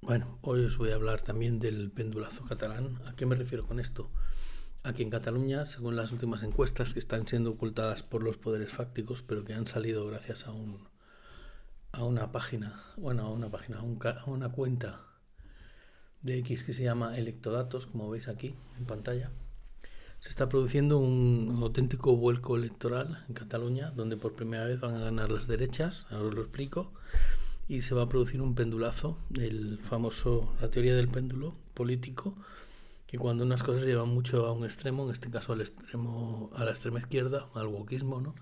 Bueno, hoy os voy a hablar también del pendulazo catalán. ¿A qué me refiero con esto? Aquí en Cataluña, según las últimas encuestas que están siendo ocultadas por los poderes fácticos, pero que han salido gracias a una página, a una cuenta de X que se llama Electodatos, como veis aquí en pantalla, se está produciendo un auténtico vuelco electoral en Cataluña, donde por primera vez van a ganar las derechas, ahora os lo explico, y se va a producir un pendulazo, la teoría del péndulo político, que cuando unas cosas llevan mucho a un extremo, en este caso a la extrema izquierda, al wokismo, ¿no?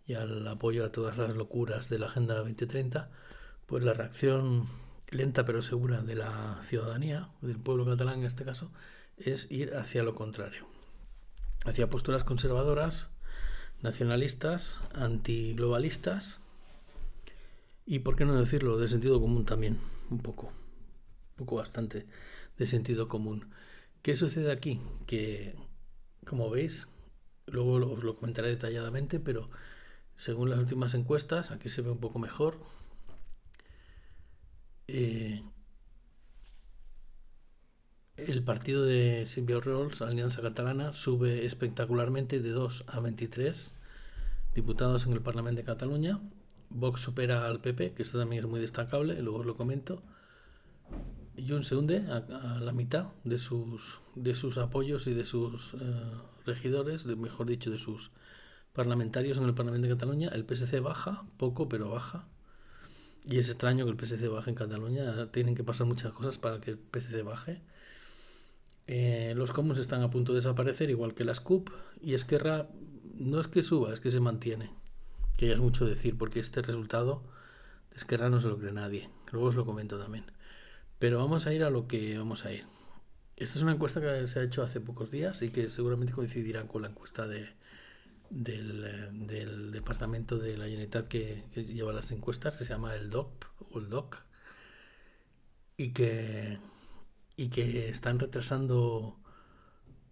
Y al apoyo a todas las locuras de la Agenda 2030, pues la reacción lenta pero segura de la ciudadanía, del pueblo catalán en este caso, es ir hacia lo contrario, hacia posturas conservadoras, nacionalistas, antiglobalistas y, por qué no decirlo, de sentido común también, un poco bastante de sentido común. ¿Qué sucede aquí? Que, como veis, luego os lo comentaré detalladamente, pero según las últimas encuestas, aquí se ve un poco mejor, el partido de Silvio Rols, Alianza Catalana, sube espectacularmente de 2 a 23 diputados en el Parlamento de Cataluña. Vox supera al PP, que esto también es muy destacable, luego os lo comento. Junts se hunde a la mitad de sus apoyos y de sus regidores, mejor dicho, de sus parlamentarios en el Parlamento de Cataluña. El PSC baja, poco, pero baja. Y es extraño que el PSC baje en Cataluña. Tienen que pasar muchas cosas para que el PSC baje. Los comuns están a punto de desaparecer, igual que las CUP. Y Esquerra no es que suba, es que se mantiene. Que ya es mucho decir, porque este resultado de Esquerra no se lo cree nadie. Luego os lo comento también. Pero vamos a ir a lo que vamos a ir. Esta es una encuesta que se ha hecho hace pocos días y que seguramente coincidirá con la encuesta del Departamento de la Generalitat que lleva las encuestas, que se llama el DOC, y que están retrasando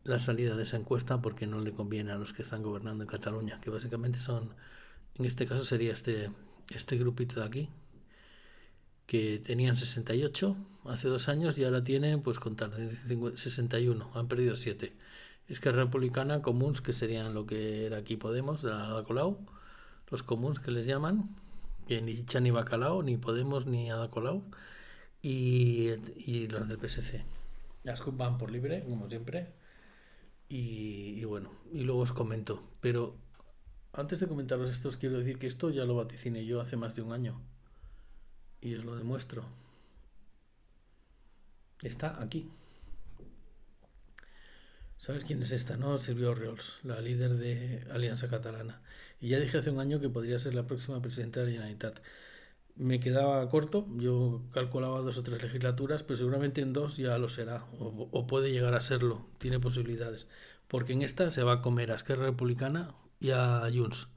la salida de esa encuesta porque no le conviene a los que están gobernando en Cataluña, que básicamente son, en este caso sería este grupito de aquí, que tenían 68 hace 2 años y ahora tienen, pues contar, 61, han perdido 7. Esquerra Republicana, Comuns, que serían lo que era aquí Podemos, de Ada Colau, los Comuns que les llaman, que ni chicha ni bacalao, ni Podemos ni Ada Colau, y los del PSC. Las CUP van por libre, como siempre, y bueno, y luego os comento. Pero antes de comentaros esto, os quiero decir que esto ya lo vaticiné yo hace más de un año. Y os lo demuestro. Está aquí. ¿Sabes quién es esta, no? Silvio Oriols, la líder de Alianza Catalana. Y ya dije hace un año que podría ser la próxima presidenta de la Generalitat. Me quedaba corto, yo calculaba 2 o 3 legislaturas, pero seguramente en 2 ya lo será, o puede llegar a serlo, tiene posibilidades. Porque en esta se va a comer a Esquerra Republicana y a Junts,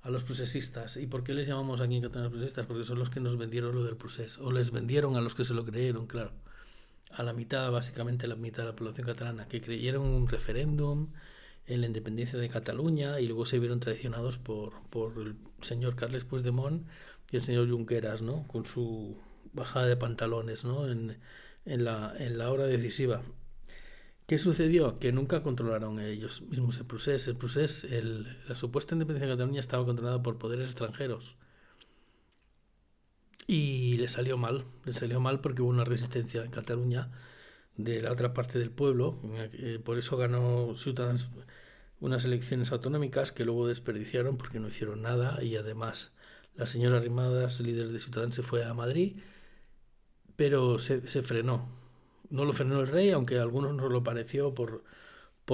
a los procesistas. ¿Y por qué les llamamos aquí en Cataluña procesistas? Porque son los que nos vendieron lo del procés, o les vendieron a los que se lo creyeron, claro. A la mitad, básicamente la mitad de la población catalana, que creyeron un referéndum en la independencia de Cataluña y luego se vieron traicionados por el señor Carles Puigdemont y el señor Junqueras, ¿no? Con su bajada de pantalones, ¿no? En la hora decisiva. ¿Qué sucedió? Que nunca controlaron ellos mismos el procés. La supuesta independencia de Cataluña estaba controlada por poderes extranjeros. Y le salió mal porque hubo una resistencia en Cataluña de la otra parte del pueblo. Por eso ganó Ciutadans unas elecciones autonómicas que luego desperdiciaron porque no hicieron nada, y además la señora Arrimadas, líder de Ciutadans, se fue a Madrid, pero se frenó. No lo frenó el rey, aunque a algunos no lo pareció por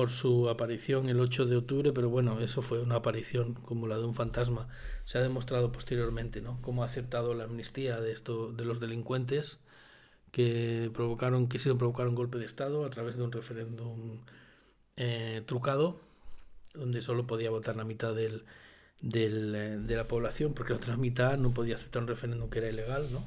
su aparición el 8 de octubre, pero bueno, eso fue una aparición como la de un fantasma. Se ha demostrado posteriormente, ¿no?, cómo ha aceptado la amnistía de los delincuentes que quisieron provocar un golpe de Estado a través de un referéndum trucado, donde solo podía votar la mitad de la población, porque la otra mitad no podía aceptar un referéndum que era ilegal, ¿no?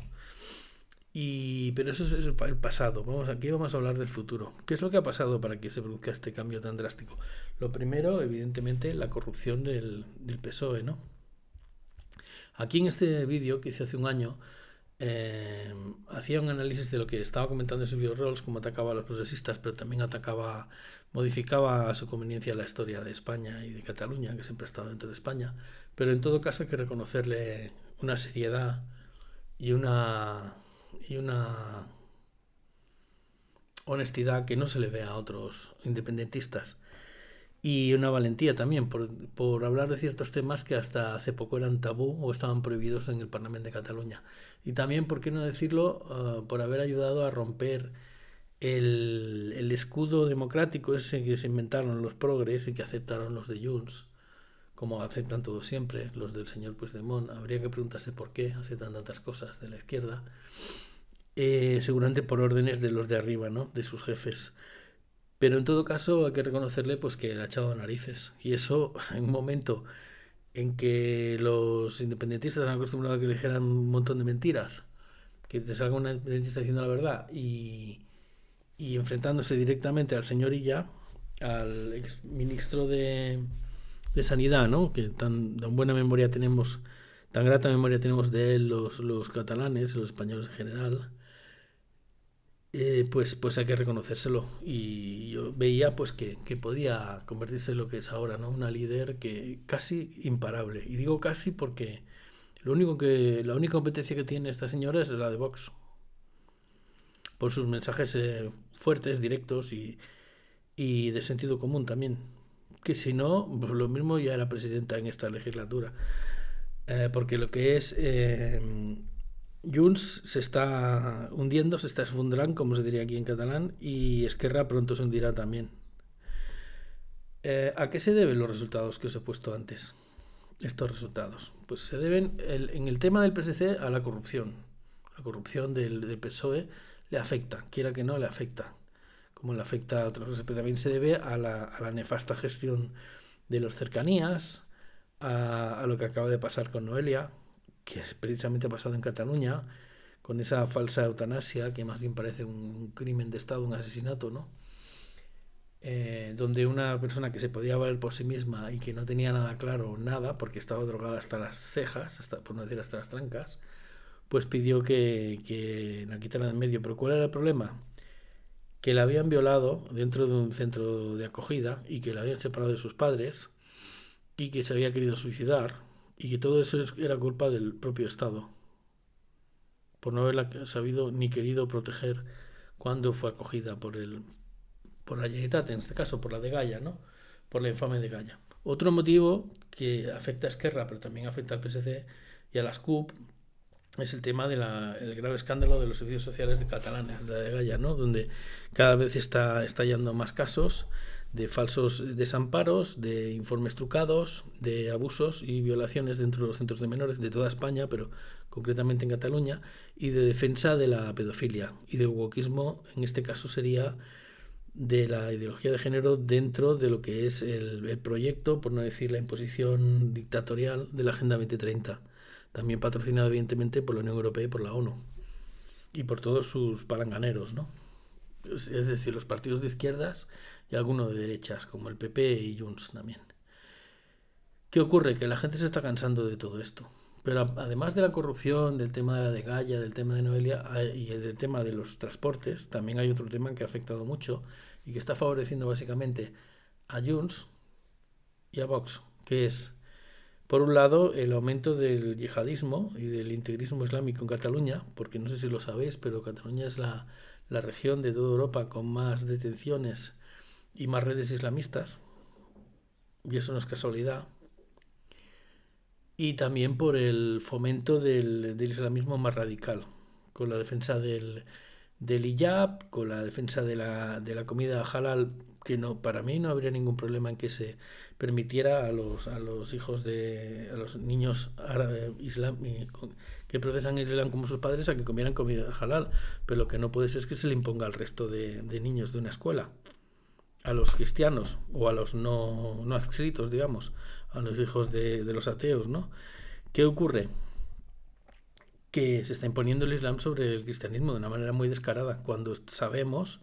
Pero eso es el pasado. Aquí vamos a hablar del futuro. ¿Qué es lo que ha pasado para que se produzca este cambio tan drástico? Lo primero, evidentemente, la corrupción del PSOE, ¿no? Aquí en este vídeo que hice hace un año, hacía un análisis de lo que estaba comentando Silvio Rolls, cómo atacaba a los progresistas, pero también modificaba a su conveniencia la historia de España y de Cataluña, que siempre ha estado dentro de España. Pero en todo caso hay que reconocerle una seriedad y una honestidad que no se le ve a otros independentistas. Y una valentía también por hablar de ciertos temas que hasta hace poco eran tabú o estaban prohibidos en el Parlamento de Cataluña. Y también, por qué no decirlo, por haber ayudado a romper el escudo democrático ese que se inventaron los progres y que aceptaron los de Junts, como aceptan todos siempre, los del señor Puigdemont. Habría que preguntarse por qué aceptan tantas cosas de la izquierda. Seguramente por órdenes de los de arriba, ¿no? De sus jefes. Pero en todo caso hay que reconocerle pues que le ha echado narices. Y eso en un momento en que los independentistas han acostumbrado a que le dijeran un montón de mentiras, que te salga una independentista diciendo la verdad y enfrentándose directamente al señor Illa, al ex ministro de Sanidad, ¿no? Que tan buena memoria tenemos, tan grata memoria tenemos de él los catalanes, los españoles en general. Pues hay que reconocérselo, y yo veía pues que podía convertirse en lo que es ahora, ¿no? Una líder que casi imparable, y digo casi porque la única competencia que tiene esta señora es la de Vox, por sus mensajes fuertes, directos y de sentido común también, que si no, pues lo mismo ya era presidenta en esta legislatura, porque lo que es Junts se está hundiendo, se está esfondrando, como se diría aquí en catalán, y Esquerra pronto se hundirá también. ¿A qué se deben los resultados que os he puesto antes? Estos resultados pues se deben en el tema del PSC a la corrupción. La corrupción del PSOE le afecta, quiera que no, le afecta, como le afecta a otros cosas, pero también se debe a la nefasta gestión de los cercanías, a lo que acaba de pasar con Noelia, que precisamente ha pasado en Cataluña, con esa falsa eutanasia, que más bien parece un crimen de Estado, un asesinato, ¿no? Donde una persona que se podía valer por sí misma y que no tenía nada claro, nada, porque estaba drogada hasta las cejas, por no decir hasta las trancas, pues pidió que la quitaran de en medio. Pero ¿cuál era el problema? Que la habían violado dentro de un centro de acogida y que la habían separado de sus padres y que se había querido suicidar, y que todo eso era culpa del propio Estado, por no haberla sabido ni querido proteger cuando fue acogida por la Generalitat, en este caso por la de Gaya, ¿no? Por la infame de Gaya. Otro motivo que afecta a Esquerra, pero también afecta al PSC y a las CUP, es el tema del grave escándalo de los servicios sociales de catalanes, la de Gaya, ¿no? Donde cada vez está estallando más casos de falsos desamparos, de informes trucados, de abusos y violaciones dentro de los centros de menores de toda España, pero concretamente en Cataluña, y de defensa de la pedofilia y del wokismo. En este caso sería de la ideología de género dentro de lo que es el proyecto, por no decir la imposición dictatorial de la Agenda 2030, también patrocinada evidentemente por la Unión Europea y por la ONU y por todos sus palanganeros, ¿no? Es decir, los partidos de izquierdas y algunos de derechas, como el PP y Junts también. ¿Qué ocurre? Que la gente se está cansando de todo esto. Pero además de la corrupción, del tema de la de Gaya, del tema de Noelia y del tema de los transportes, también hay otro tema que ha afectado mucho y que está favoreciendo básicamente a Junts y a Vox, que es, por un lado, el aumento del yihadismo y del integrismo islámico en Cataluña, porque no sé si lo sabéis, pero Cataluña es la región de toda Europa con más detenciones y más redes islamistas, y eso no es casualidad. Y también por el fomento del islamismo más radical, con la defensa del hijab, con la defensa de la comida halal, que no, para mí no habría ningún problema en que se permitiera a los hijos a los niños árabes que procesan el Islam como sus padres a que comieran comida halal, pero lo que no puede ser es que se le imponga al resto de niños de una escuela, a los cristianos o a los no adscritos, digamos, a los hijos de los ateos, ¿no? ¿Qué ocurre? Que se está imponiendo el Islam sobre el cristianismo de una manera muy descarada, cuando sabemos,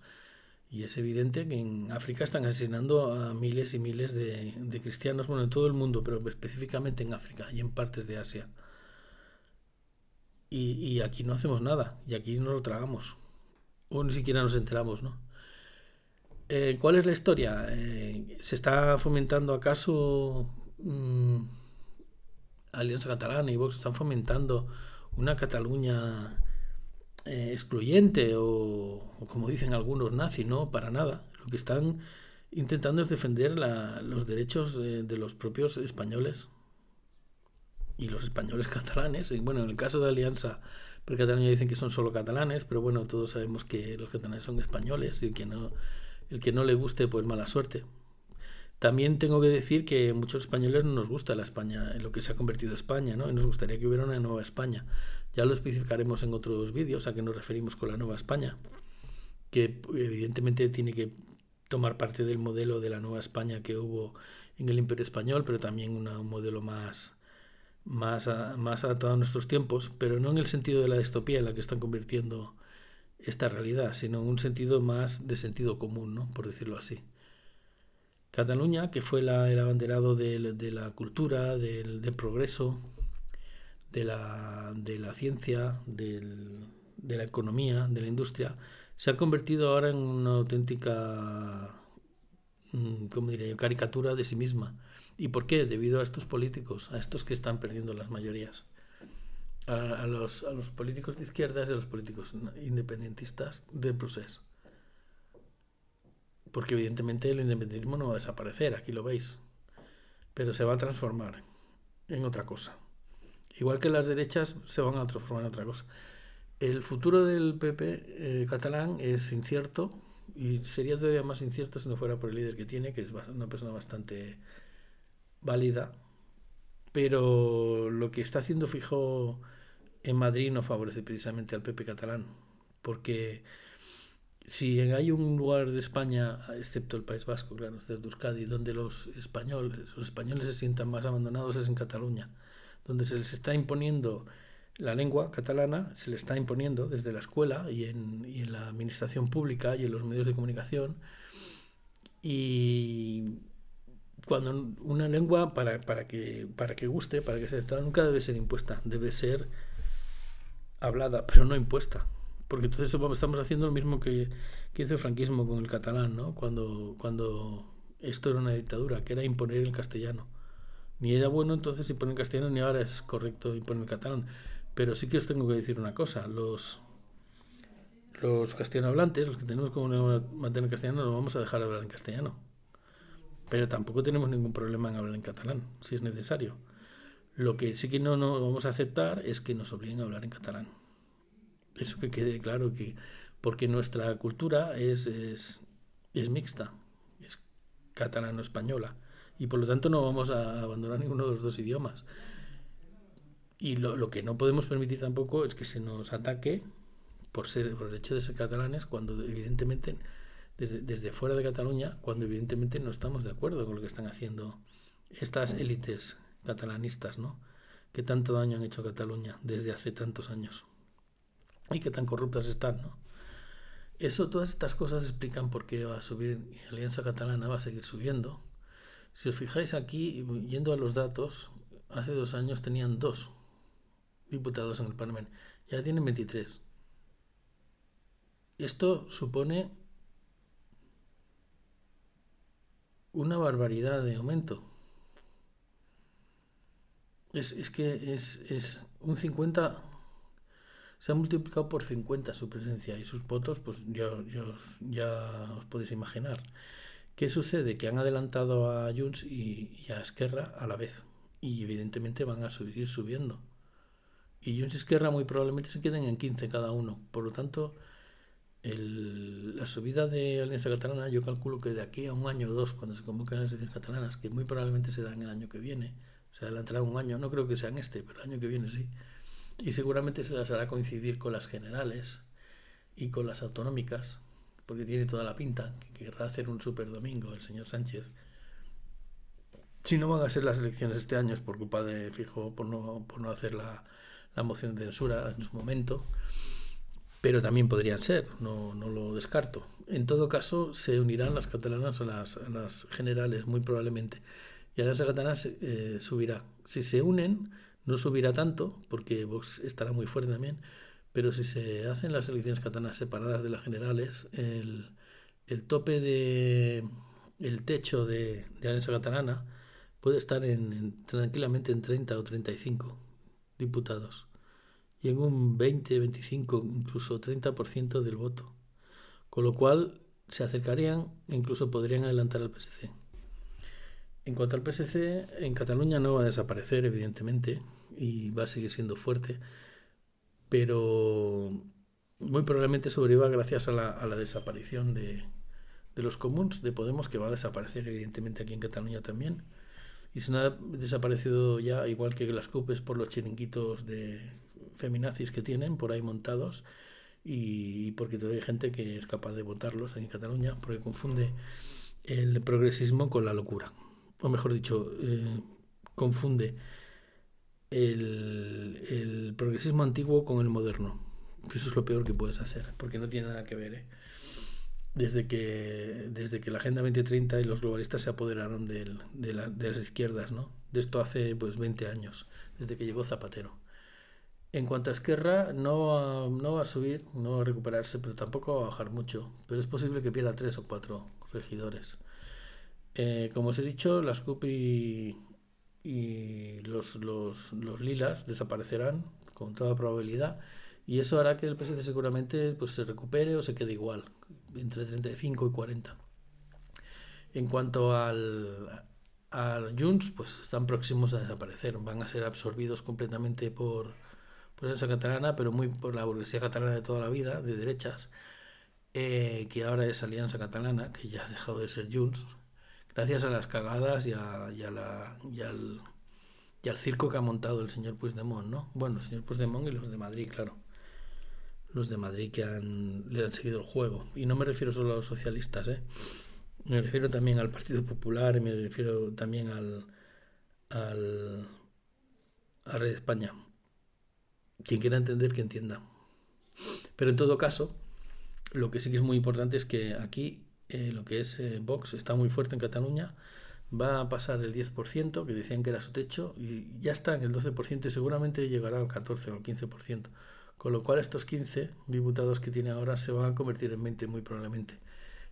y es evidente, que en África están asesinando a miles y miles de cristianos, bueno, en todo el mundo, pero específicamente en África y en partes de Asia. y aquí no hacemos nada, y aquí no lo tragamos, o ni siquiera nos enteramos, ¿no? ¿Cuál es la historia? ¿Se está fomentando acaso Alianza Catalana y Vox están fomentando una Cataluña excluyente o como dicen algunos nazi? No, para nada. Lo que están intentando es defender los derechos de los propios españoles y los españoles catalanes. Y bueno, en el caso de Alianza per Catalunya dicen que son solo catalanes, pero bueno, todos sabemos que los catalanes son españoles y el que no le guste, pues mala suerte. También tengo que decir que a muchos españoles no nos gusta la España, en lo que se ha convertido España, ¿no? Y nos gustaría que hubiera una nueva España. Ya lo especificaremos en otros vídeos a qué nos referimos con la nueva España, que evidentemente tiene que tomar parte del modelo de la nueva España que hubo en el Imperio Español, pero también un modelo más adaptado a nuestros tiempos, pero no en el sentido de la distopía en la que están convirtiendo esta realidad, sino en un sentido más de sentido común, ¿no? Por decirlo así. Cataluña, que fue el abanderado de la cultura, del progreso, de la ciencia, de la economía, de la industria, se ha convertido ahora en una auténtica, ¿cómo diría yo?, caricatura de sí misma. ¿Y por qué? Debido a estos políticos, a estos que están perdiendo las mayorías. A los políticos de izquierdas y a los políticos independentistas del proceso. Porque evidentemente el independentismo no va a desaparecer, aquí lo veis, pero se va a transformar en otra cosa. Igual que las derechas se van a transformar en otra cosa. El futuro del PP catalán es incierto y sería todavía más incierto si no fuera por el líder que tiene, que es una persona bastante válida, pero lo que está haciendo Feijóo en Madrid no favorece precisamente al PP catalán, porque si hay un lugar de España, excepto el País Vasco, claro, desde Euskadi, donde los españoles se sientan más abandonados es en Cataluña, donde se les está imponiendo la lengua catalana, se les está imponiendo desde la escuela y en la administración pública y en los medios de comunicación. Y cuando una lengua, para que guste, para que se nunca debe ser impuesta, debe ser hablada, pero no impuesta. Porque entonces estamos haciendo lo mismo que hizo el franquismo con el catalán, ¿no? Cuando esto era una dictadura, que era imponer el castellano. Ni era bueno entonces imponer el castellano, ni ahora es correcto imponer el catalán. Pero sí que os tengo que decir una cosa, los castellanohablantes, los que tenemos como lengua materna castellano, no vamos a dejar de hablar en castellano. Pero tampoco tenemos ningún problema en hablar en catalán, si es necesario. Lo que sí que no vamos a aceptar es que nos obliguen a hablar en catalán. Eso que quede claro, porque nuestra cultura es mixta, es catalano-española, y por lo tanto no vamos a abandonar ninguno de los dos idiomas. Y lo que no podemos permitir tampoco es que se nos ataque por el hecho de ser catalanes, cuando evidentemente desde fuera de Cataluña, cuando evidentemente no estamos de acuerdo con lo que están haciendo estas élites catalanistas, ¿no?, que tanto daño han hecho a Cataluña desde hace tantos años y que tan corruptas están, ¿no? Todas estas cosas explican por qué va a subir y la Alianza Catalana va a seguir subiendo. Si os fijáis aquí, yendo a los datos, hace 2 años tenían 2 diputados en el Parlamento y ahora tienen 23. Esto supone una barbaridad de aumento. Es que es un 50, se ha multiplicado por 50 su presencia y sus votos, pues ya os podéis imaginar. ¿Qué sucede? Que han adelantado a Junts y a Esquerra a la vez y evidentemente van a seguir subiendo. Y Junts y Esquerra muy probablemente se queden en 15 cada uno. Por lo tanto, la subida de Alianza Catalana, yo calculo que de aquí a 1 año o 2, cuando se convoquen las elecciones catalanas, que muy probablemente se dan el año que viene, se adelantará 1 año, no creo que sean pero el año que viene sí, y seguramente se las hará coincidir con las generales y con las autonómicas, porque tiene toda la pinta que querrá hacer un super domingo el señor Sánchez. Si no van a ser las elecciones este año es por culpa de Feijóo, por no hacer la moción de censura en su momento, pero también podrían ser, no lo descarto. En todo caso, se unirán las catalanas a las generales, muy probablemente, y la Alianza Catalana subirá. Si se unen, no subirá tanto, porque Vox estará muy fuerte también, pero si se hacen las elecciones catalanas separadas de las generales, el tope el techo de Alianza Catalana puede estar tranquilamente en 30 o 35 diputados y en un 20, 25, incluso 30% del voto. Con lo cual se acercarían e incluso podrían adelantar al PSC. En cuanto al PSC, en Cataluña no va a desaparecer, evidentemente, y va a seguir siendo fuerte, pero muy probablemente sobreviva gracias a la desaparición de los comuns, de Podemos, que va a desaparecer evidentemente aquí en Cataluña también. Y se ha desaparecido ya, igual que las CUPs, por los chiringuitos de feminazis que tienen por ahí montados, y porque todavía hay gente que es capaz de votarlos en Cataluña, porque confunde el progresismo con la locura. O mejor dicho, confunde el progresismo antiguo con el moderno. Eso es lo peor que puedes hacer, porque no tiene nada que ver, ¿eh? Desde que la Agenda 2030 y los globalistas se apoderaron de las izquierdas, ¿no? De esto hace pues 20 años, desde que llegó Zapatero. En cuanto a Esquerra, no va a subir, no va a recuperarse, pero tampoco va a bajar mucho. Pero es posible que pierda 3 o 4 regidores. Como os he dicho, las CUP y los lilas desaparecerán con toda probabilidad, y eso hará que el PSC seguramente pues se recupere o se quede igual, entre 35 y 40. En cuanto al Junts, pues están próximos a desaparecer, van a ser absorbidos completamente por la Alianza Catalana, pero muy por la burguesía catalana de toda la vida, de derechas, que ahora es Alianza Catalana, que ya ha dejado de ser Junts, gracias a las cagadas y al circo que ha montado el señor Puigdemont, ¿no? Bueno, el señor Puigdemont y los de Madrid, claro. Los de Madrid que le han seguido el juego. Y no me refiero solo a los socialistas, ¿eh? Me refiero también al Partido Popular y me refiero también al Rey de España. Quien quiera entender, que entienda. Pero en todo caso, lo que sí que es muy importante es que aquí lo que es Vox está muy fuerte en Cataluña, va a pasar el 10%, que decían que era su techo, y ya está en el 12% y seguramente llegará al 14 o al 15%. Con lo cual estos 15 diputados que tiene ahora se van a convertir en 20 muy probablemente.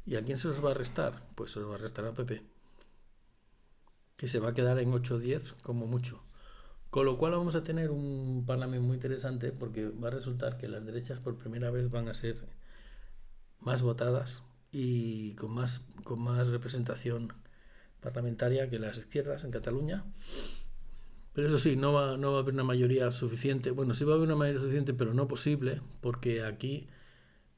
¿Y a quién se los va a restar? Pues se los va a restar a PP, que se va a quedar en 8 o 10 como mucho. Con lo cual vamos a tener un parlamento muy interesante, porque va a resultar que las derechas por primera vez van a ser más votadas y con más representación parlamentaria que las izquierdas en Cataluña. Pero eso sí, no va a haber una mayoría suficiente. Bueno, sí va a haber una mayoría suficiente, pero no posible, porque aquí,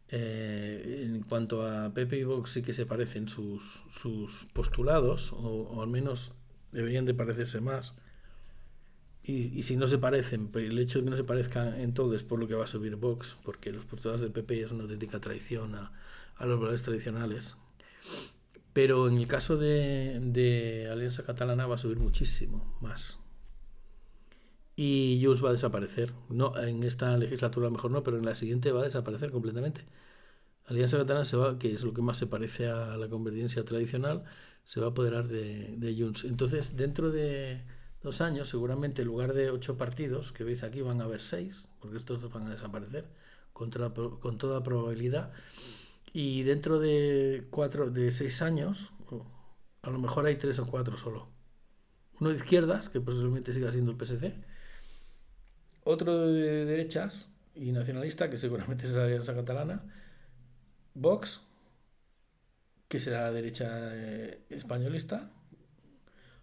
en cuanto a PP y Vox, sí que se parecen sus postulados, o al menos deberían de parecerse más. Y si no se parecen, el hecho de que no se parezcan en todo es por lo que va a subir Vox, porque los postulados del PP es una auténtica traición a los valores tradicionales. Pero en el caso de Alianza Catalana va a subir muchísimo más. Y Junts va a desaparecer. No, en esta legislatura a lo mejor no, pero en la siguiente va a desaparecer completamente. Alianza Catalana se va, que es lo que más se parece a la convergencia tradicional, se va a apoderar de Junts. Entonces, dentro de 2 años, seguramente en lugar de 8 partidos que veis aquí van a haber 6, porque estos dos van a desaparecer con toda probabilidad. Y dentro de 6 años, a lo mejor hay 3 o 4 solo. Uno de izquierdas, que posiblemente siga siendo el PSC. Otro de derechas y nacionalista, que seguramente será la Alianza Catalana. Vox, que será la derecha españolista,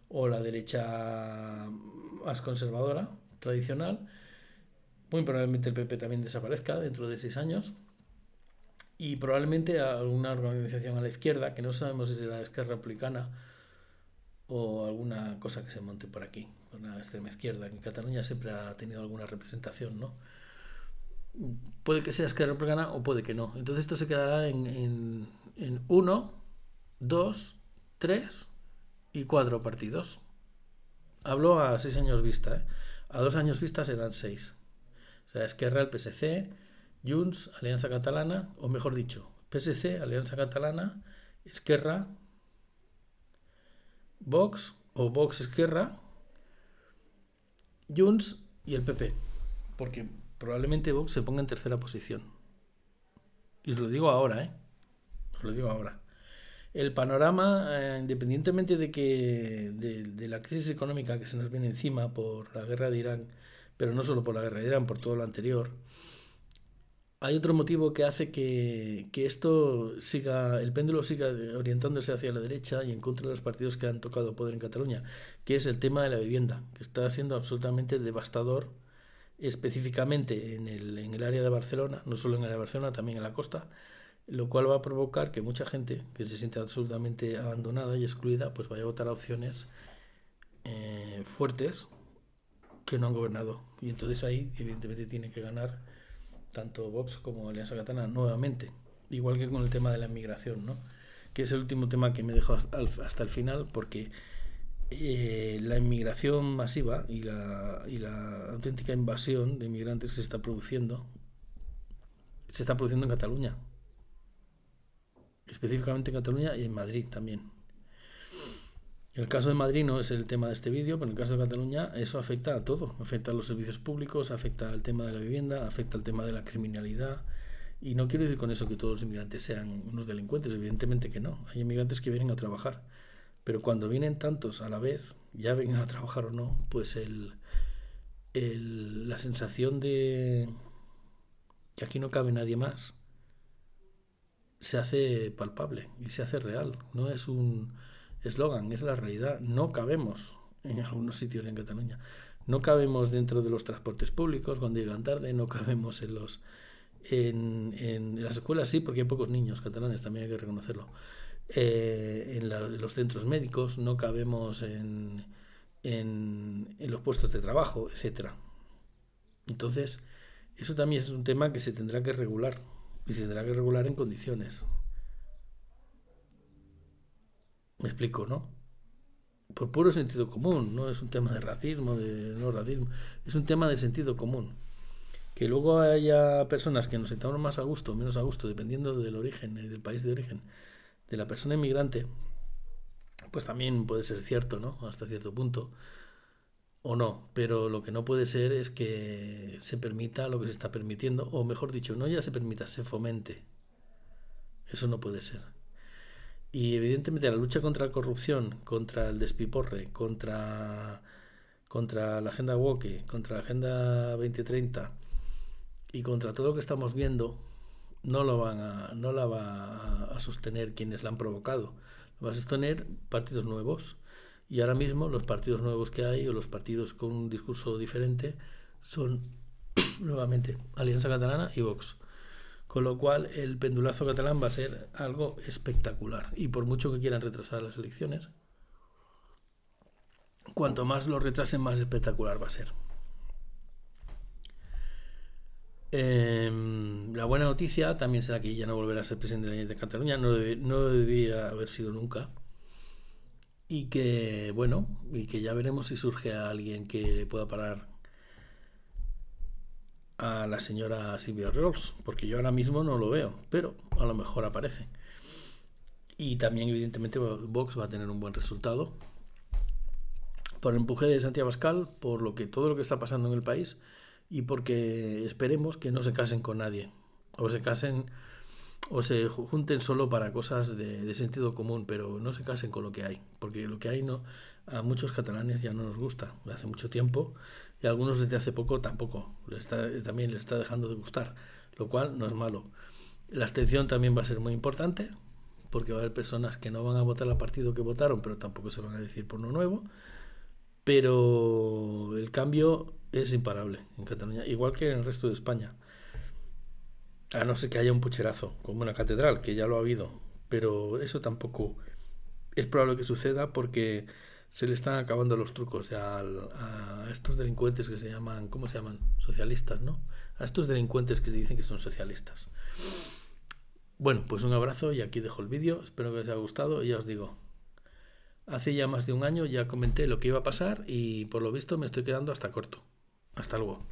o la derecha más conservadora, tradicional. Muy probablemente el PP también desaparezca dentro de 6 años. Y probablemente alguna organización a la izquierda, que no sabemos si será Esquerra Republicana o alguna cosa que se monte por aquí, con la extrema izquierda, que en Cataluña siempre ha tenido alguna representación, ¿no? Puede que sea Esquerra Republicana o puede que no. Entonces esto se quedará en 1, 2, 3 y 4 partidos. Hablo a 6 años vista, ¿eh? A 2 años vista serán 6. O sea, Esquerra, el PSC, Junts, Alianza Catalana, o mejor dicho, PSC, Alianza Catalana, Esquerra, Vox o Vox Esquerra, Junts y el PP, porque probablemente Vox se ponga en tercera posición. Y os lo digo ahora, os lo digo ahora. El panorama, independientemente de la crisis económica que se nos viene encima por la guerra de Irán, pero no solo por la guerra de Irán, por todo lo anterior, hay otro motivo que hace que esto siga, el péndulo siga orientándose hacia la derecha y en contra de los partidos que han tocado poder en Cataluña, que es el tema de la vivienda, que está siendo absolutamente devastador, específicamente en el área de Barcelona, no solo en el área de Barcelona, también en la costa, lo cual va a provocar que mucha gente que se siente absolutamente abandonada y excluida, pues vaya a votar a opciones fuertes que no han gobernado. Y entonces ahí, evidentemente, tiene que ganar tanto Vox como Alianza Catalana nuevamente, igual que con el tema de la inmigración, ¿no? Que es el último tema que me dejó hasta el final, porque la inmigración masiva y la auténtica invasión de inmigrantes se está produciendo en Cataluña, específicamente en Cataluña y en Madrid también. El caso de Madrid no es el tema de este vídeo, pero en el caso de Cataluña eso afecta a todo. Afecta a los servicios públicos, afecta al tema de la vivienda, afecta al tema de la criminalidad. Y no quiero decir con eso que todos los inmigrantes sean unos delincuentes, evidentemente que no. Hay inmigrantes que vienen a trabajar. Pero cuando vienen tantos a la vez, ya vengan a trabajar o no, pues la sensación de que aquí no cabe nadie más se hace palpable y se hace real. No es un eslogan, es la realidad. No cabemos en algunos sitios en Cataluña. No cabemos dentro de los transportes públicos cuando llegan tarde, no cabemos en las escuelas, sí, porque hay pocos niños catalanes, también hay que reconocerlo. En los centros médicos, no cabemos en los puestos de trabajo, etcétera. Entonces, eso también es un tema que se tendrá que regular, y se tendrá que regular en condiciones. Me explico, ¿no? Por puro sentido común, no es un tema de racismo, de no racismo, es un tema de sentido común. Que luego haya personas que nos sintamos más a gusto o menos a gusto, dependiendo del origen, del país de origen de la persona inmigrante, pues también puede ser cierto, ¿no? Hasta cierto punto, o no, pero lo que no puede ser es que se permita lo que se está permitiendo, o mejor dicho, no ya se permita, se fomente. Eso no puede ser. Y evidentemente la lucha contra la corrupción, contra el despiporre, contra la agenda woke, contra la agenda 2030 y contra todo lo que estamos viendo, no la va a sostener quienes la han provocado. Lo va a sostener partidos nuevos. Y ahora mismo los partidos nuevos que hay, o los partidos con un discurso diferente, son nuevamente Alianza Catalana y Vox. Con lo cual el pendulazo catalán va a ser algo espectacular. Y por mucho que quieran retrasar las elecciones, cuanto más lo retrasen, más espectacular va a ser. La buena noticia también será que ya no volverá a ser presidente de Cataluña, no debía haber sido nunca. Y que, bueno, y que ya veremos si surge a alguien que pueda parar a la señora Silvia Rolls, porque yo ahora mismo no lo veo, pero a lo mejor aparece. Y también, evidentemente, Vox va a tener un buen resultado por el empuje de Santiago Abascal, por todo lo que está pasando en el país, y porque esperemos que no se casen con nadie, o se casen o se junten solo para cosas de sentido común, pero no se casen con lo que hay, porque lo que hay a muchos catalanes ya no nos gusta, de hace mucho tiempo, y a algunos desde hace poco tampoco, también les está dejando de gustar, lo cual no es malo. La abstención también va a ser muy importante, porque va a haber personas que no van a votar al partido que votaron, pero tampoco se van a decidir por uno nuevo, pero el cambio es imparable en Cataluña, igual que en el resto de España. A no ser que haya un pucherazo, como una catedral, que ya lo ha habido. Pero eso tampoco es probable que suceda porque se le están acabando los trucos a estos delincuentes que se llaman, ¿cómo se llaman? Socialistas, ¿no? A estos delincuentes que se dicen que son socialistas. Bueno, pues un abrazo y aquí dejo el vídeo. Espero que os haya gustado y ya os digo, hace ya más de un año ya comenté lo que iba a pasar y por lo visto me estoy quedando hasta corto. Hasta luego.